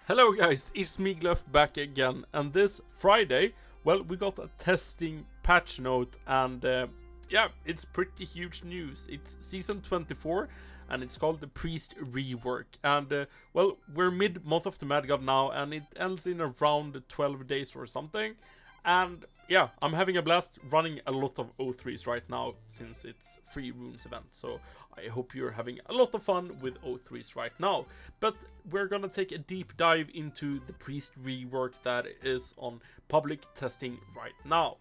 Hello guys, it's me Gleff back again, and this Friday, well, we got a testing patch note, and yeah, it's pretty huge news. It's season 24, and it's called the Priest Rework, and well, we're mid-month of the Mad God now, and it ends in around 12 days or something, and yeah, I'm having a blast running a lot of O3s right now, since it's free runes event, so I hope you're having a lot of fun with O3s right now. But we're gonna take a deep dive into the Priest rework that is on public testing right now.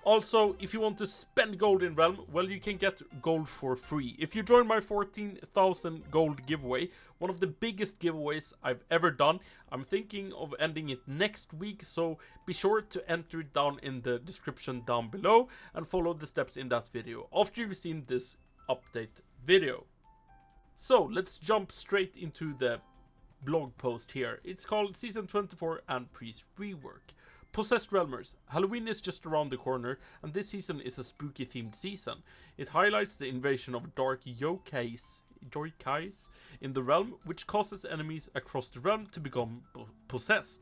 Also, if you want to spend gold in Realm, well, you can get gold for free. If you join my 14,000 gold giveaway, one of the biggest giveaways I've ever done, I'm thinking of ending it next week, so be sure to enter it down in the description down below and follow the steps in that video after you've seen this update video. So let's jump straight into the blog post here. It's called Season 24 and Priest Rework. Possessed Realmers, Halloween is just around the corner, and this season is a spooky themed season. It highlights the invasion of dark yokais in the realm, which causes enemies across the realm to become possessed.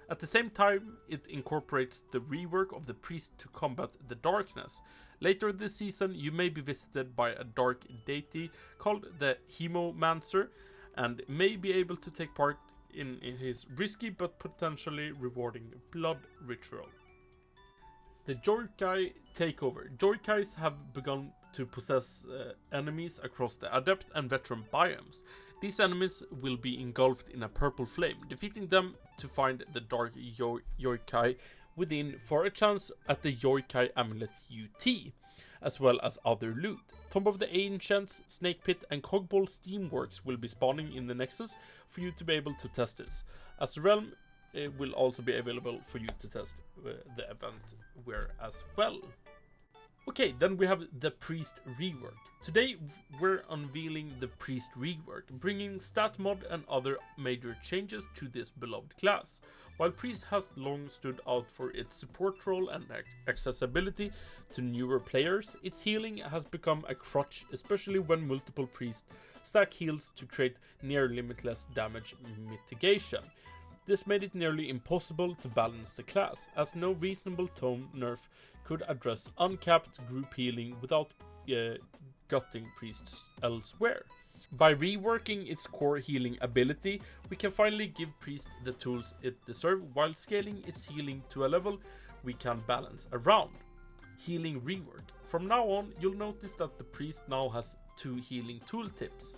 At the same time, it incorporates the rework of the priest to combat the darkness. Later this season, you may be visited by a dark deity called the Hemomancer, and may be able to take part in his risky but potentially rewarding blood ritual. The Yokai takeover. Yoikais have begun to possess enemies across the Adept and Veteran biomes. These enemies will be engulfed in a purple flame. Defeating them to find the dark Yokai within for a chance at the Yokai Amulet UT, as well as other loot. Tomb of the Ancients, Snake Pit and Cogball Steamworks will be spawning in the Nexus for you to be able to test this. As the realm, it will also be available for you to test the event where as well. Okay, then we have the Priest Rework. Today we're unveiling the Priest Rework, bringing stat mod and other major changes to this beloved class. While Priest has long stood out for its support role and accessibility to newer players, its healing has become a crutch, especially when multiple priests stack heals to create near limitless damage mitigation. This made it nearly impossible to balance the class, as no reasonable tome nerf could address uncapped group healing without gutting priests elsewhere. By reworking its core healing ability, we can finally give Priest the tools it deserves while scaling its healing to a level we can balance around. Healing Rework. From now on, you'll notice that the Priest now has 2 healing tooltips.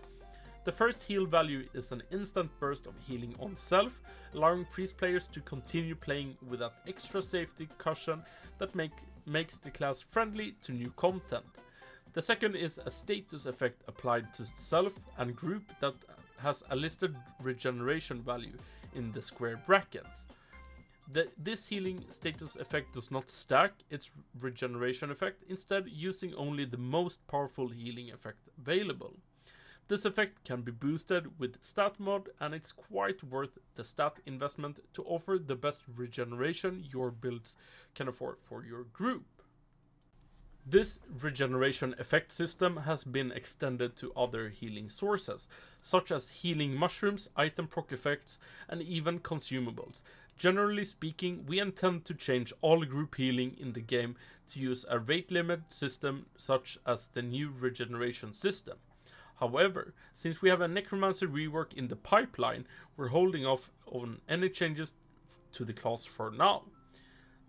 The first heal value is an instant burst of healing on self, allowing Priest players to continue playing with that extra safety cushion that makes the class friendly to new content. The second is a status effect applied to self and group that has a listed regeneration value in the square brackets. This healing status effect does not stack its regeneration effect, instead using only the most powerful healing effect available. This effect can be boosted with stat mod, and it's quite worth the stat investment to offer the best regeneration your builds can afford for your group. This regeneration effect system has been extended to other healing sources, such as healing mushrooms, item proc effects, and even consumables. Generally speaking, we intend to change all group healing in the game to use a rate limit system such as the new regeneration system. However, since we have a Necromancer rework in the pipeline, we're holding off on any changes to the class for now.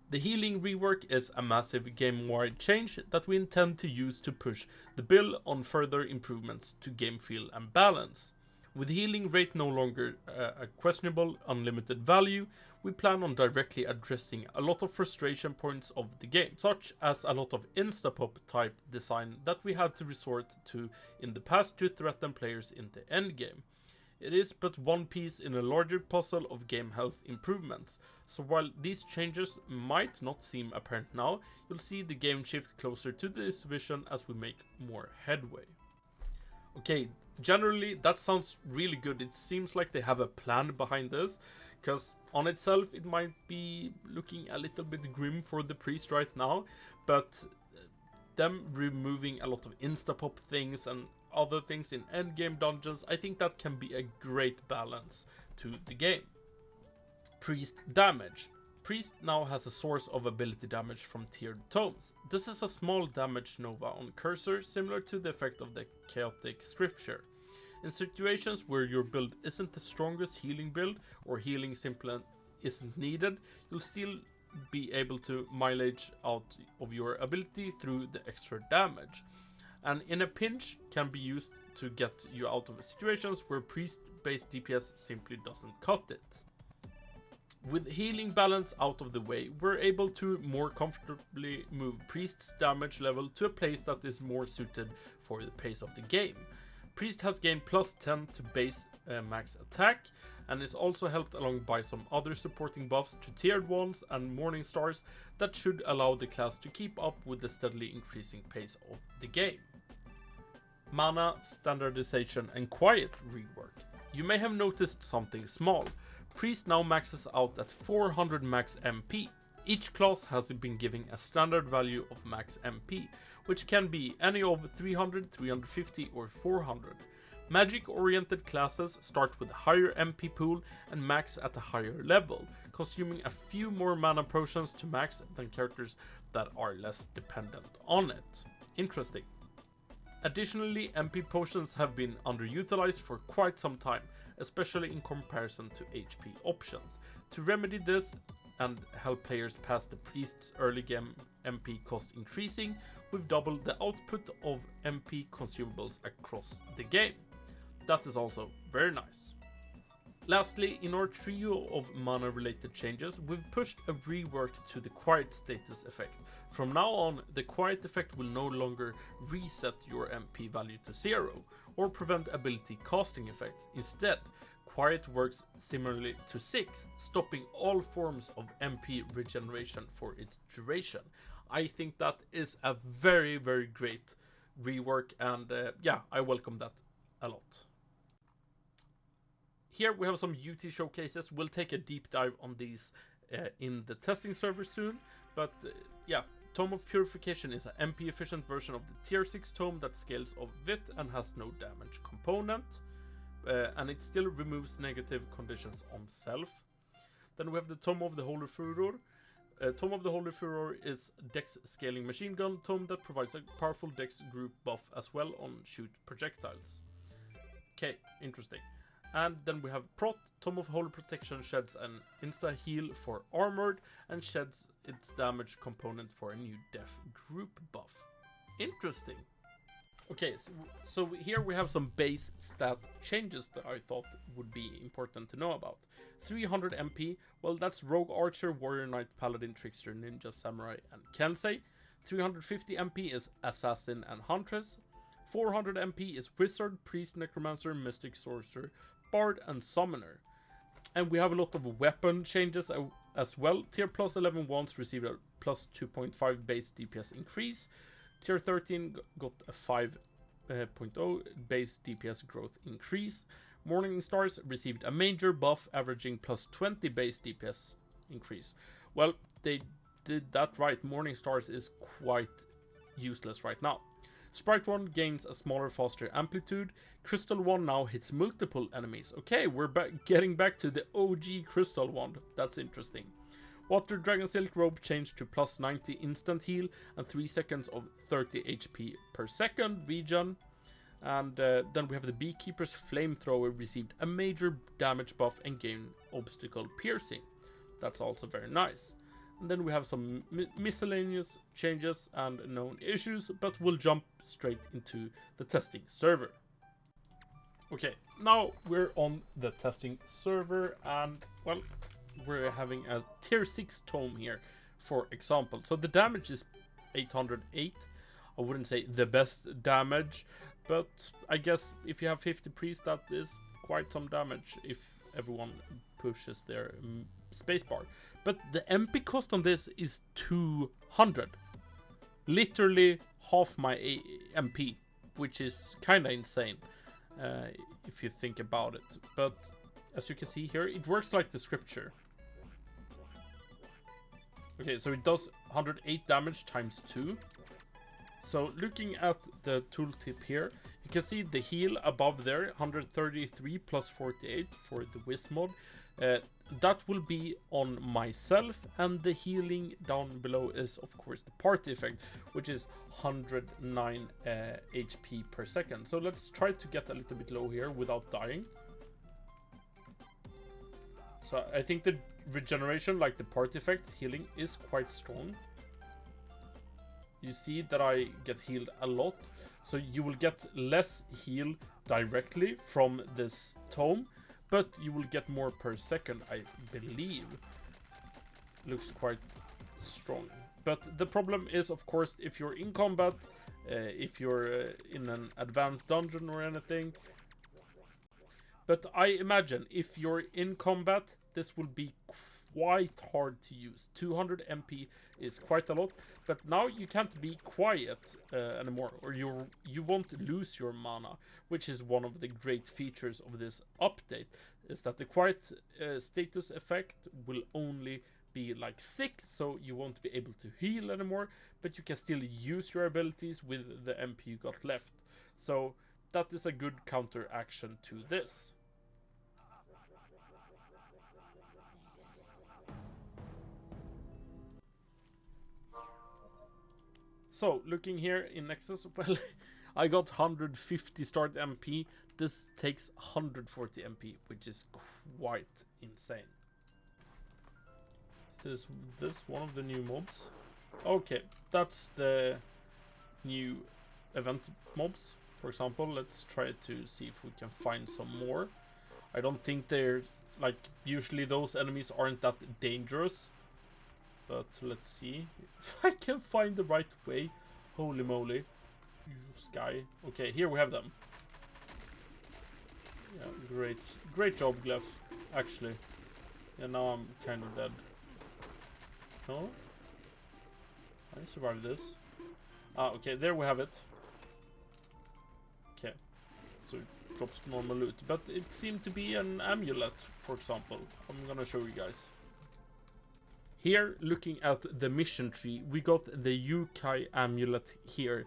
The healing rework is a massive game-wide change that we intend to use to push the bill on further improvements to game feel and balance. With healing rate no longer a questionable unlimited value, we plan on directly addressing a lot of frustration points of the game, such as a lot of instapop type design that we had to resort to in the past to threaten players in the endgame. It is but one piece in a larger puzzle of game health improvements, so while these changes might not seem apparent now, you'll see the game shift closer to this vision as we make more headway. Okay, generally that sounds really good. It seems like they have a plan behind this, because on itself it might be looking a little bit grim for the Priest right now, but them removing a lot of instapop things and other things in endgame dungeons, I think that can be a great balance to the game. Priest damage. Priest now has a source of ability damage from tiered tomes. This is a small damage nova on cursor, similar to the effect of the chaotic scripture. In situations where your build isn't the strongest healing build, or healing simply isn't needed, you'll still be able to mileage out of your ability through the extra damage. And in a pinch can be used to get you out of situations where priest-based DPS simply doesn't cut it. With healing balance out of the way, we're able to more comfortably move priest's damage level to a place that is more suited for the pace of the game. Priest has gained plus 10 to base max attack, and is also helped along by some other supporting buffs to tiered ones and morning stars that should allow the class to keep up with the steadily increasing pace of the game. Mana standardization and Queit rework. You may have noticed something small. Priest now maxes out at 400 max MP. Each class has been given a standard value of max MP, which can be any of 300, 350 or 400. Magic-oriented classes start with a higher MP pool and max at a higher level, consuming a few more mana potions to max than characters that are less dependent on it. Interesting. Additionally, MP potions have been underutilized for quite some time, especially in comparison to HP options. To remedy this and help players pass the priest's early game MP cost increasing, we've doubled the output of MP consumables across the game. That is also very nice. Lastly, in our trio of mana related changes, we've pushed a rework to the Queit status effect. From now on, the Queit effect will no longer reset your MP value to 0 or prevent ability casting effects. Instead, Queit works similarly to 6, stopping all forms of MP regeneration for its duration. I think that is a very, very great rework, and yeah, I welcome that a lot. Here we have some UT showcases. We'll take a deep dive on these in the testing server soon, but yeah, Tome of Purification is an MP efficient version of the tier 6 tome that scales of Vit and has no damage component, and it still removes negative conditions on self. Then we have the Tome of the Holy Furor. Tome of the Holy Furor is Dex scaling machine gun tome that provides a powerful Dex group buff as well on shoot projectiles. Okay, interesting. And then we have Prot. Tome of Holy Protection sheds an insta heal for armored and sheds its damage component for a new def group buff. Interesting. Okay, so here we have some base stat changes that I thought would be important to know about. 300 MP, well, that's Rogue Archer, Warrior Knight, Paladin, Trickster, Ninja, Samurai and Kensei. 350 MP is Assassin and Huntress. 400 MP is Wizard, Priest, Necromancer, Mystic, Sorcerer, Bard and Summoner. And we have a lot of weapon changes as well. Tier plus 11 wands received a plus 2.5 base DPS increase. Tier 13 got a 5.0 base DPS growth increase. Morning Stars received a major buff averaging plus 20 base DPS increase. Well, they did that right. Morning Stars is quite useless right now. Sprite 1 gains a smaller, faster amplitude. Crystal 1 now hits multiple enemies. Okay, we're getting back to the OG Crystal 1. That's interesting. Water Dragon Silk Robe changed to plus 90 instant heal and 3 seconds of 30 HP per second regen. And then we have the Beekeeper's Flamethrower received a major damage buff and gained obstacle piercing. That's also very nice. And then we have some miscellaneous changes and known issues, but we'll jump straight into the testing server. Okay, now we're on the testing server, and well, we're having a tier 6 tome here, for example. So the damage is 808. I wouldn't say the best damage, but I guess if you have 50 priests, that is quite some damage if everyone pushes their spacebar. But the MP cost on this is 200. Literally half my MP, which is kinda insane if you think about it. But as you can see here, it works like the scripture. Okay, so it does 108 damage times 2. So looking at the tooltip here, You can see the heal above there, 133 plus 48 for the Wiz mod. That will be on myself, and the healing down below is of course the party effect, which is 109 HP per second. So let's try to get a little bit low here without dying. So I think the regeneration, like the party effect healing, is quite strong. You see that I get healed a lot, so you will get less heal directly from this tome, but you will get more per second, I believe. Looks quite strong. But the problem is, of course, if you're in combat, if you're in an advanced dungeon or anything. But I imagine if you're in combat, this will be quite hard to use. 200 MP is quite a lot, but now you can't be quiet anymore, or you won't lose your mana, which is one of the great features of this update, is that the quiet status effect will only be like sick, so you won't be able to heal anymore, but you can still use your abilities with the MP you got left. So that is a good counter action to this. So, looking here in Nexus, well, I got 150 start MP. This takes 140 MP, which is quite insane. Is this one of the new mobs? Okay, that's the new event mobs, for example. Let's try to see if we can find some more. I don't think they're, like, usually those enemies aren't that dangerous. But let's see if I can find the right way. Holy moly. Sky. Okay, here we have them. Yeah, great job, Gleff. Actually. And now I'm kind of dead. No? I survived this. Ah, okay, there we have it. Okay. So it drops normal loot. But it seemed to be an amulet, for example. I'm gonna show you guys. Here, looking at the mission tree, we got the Yukai amulet here.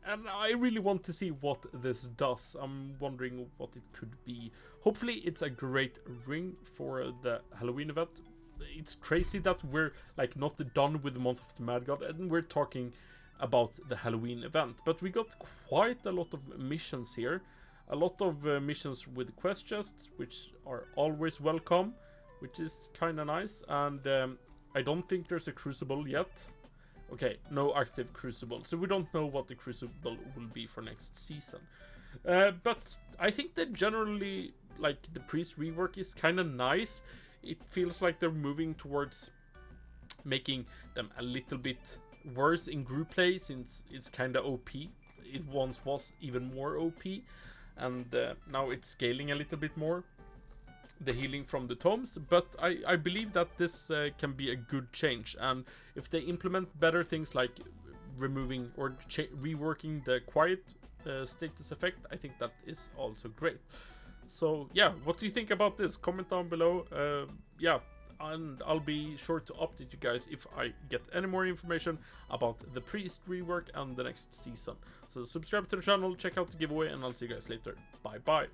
And I really want to see what this does. I'm wondering what it could be. Hopefully it's a great ring for the Halloween event. It's crazy that we're like not done with the month of the Mad God, and we're talking about the Halloween event. But we got quite a lot of missions here. A lot of missions with quest chests, which are always welcome, which is kind of nice. And I don't think there's a crucible yet. Okay, no active crucible. So we don't know what the crucible will be for next season. But I think that generally, like, the priest rework is kind of nice. It feels like they're moving towards making them a little bit worse in group play, since it's kind of OP. It once was even more OP. And now it's scaling a little bit more, the healing from the tomes, but I believe that this can be a good change, and if they implement better things like removing or reworking the quiet status effect, I think that is also great. So yeah, what do you think about this? Comment down below. Yeah, and I'll be sure to update you guys if I get any more information about the priest rework and the next season. So subscribe to the channel, check out the giveaway, and I'll see you guys later. Bye bye.